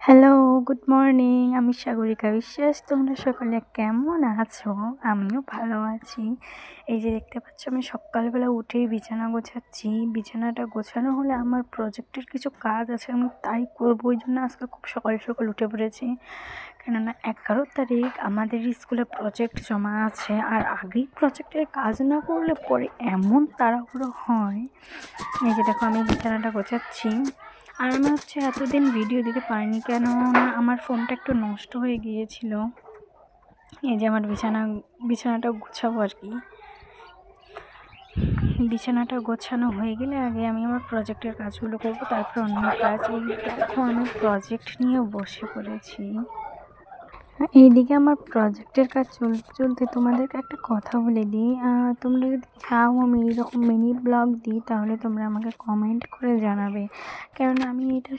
Hello, good morning. আমি সাগরিকা বিশ্বাস। তোমরা সকলে কেমন আছো? আমিও ভালো আছি। এই যে দেখতে পাচ্ছ, আমি সকালবেলা উঠেই বিছানা গোছাচ্ছি। বিছানাটা গোছানো হলে আমার প্রজেক্টের কিছু কাজ আছে, আমি তাই করবো। ওই জন্য আজকে খুব সকাল সকাল উঠে পড়েছি, কেননা 11 তারিখ আমাদের স্কুলে প্রজেক্ট জমা আছে। আর আগেই প্রজেক্টের কাজ না করলে পরে এমন তাড়াহুড়ো হয়। এই যে দেখো, আমি বিছানাটা গোছাচ্ছি। আর আমি এতদিন ভিডিও দিতে পারিনি, কেননা আমার ফোনটা একটু নষ্ট হয়ে গিয়েছিল। এই যে আমার বিছানাটা গোছাবো আর কি। বিছানাটা গোছানো হয়ে গেলে আগে আমি আমার প্রজেক্টের কাজগুলো করবো, তারপর অন্য কাজ। এই দেখো, আমি প্রজেক্ট নিয়ে বসে পড়েছি। এইদিকে আমার প্রজেক্টের কাজ চলতে চলতে তোমাদেরকে একটা কথা বলে দিই। তোমরা যদি চাও আমি এইরকম মিনি ব্লগ দিই, তাহলে তোমরা আমাকে কমেন্ট করে জানাবে, কেননা আমি এটা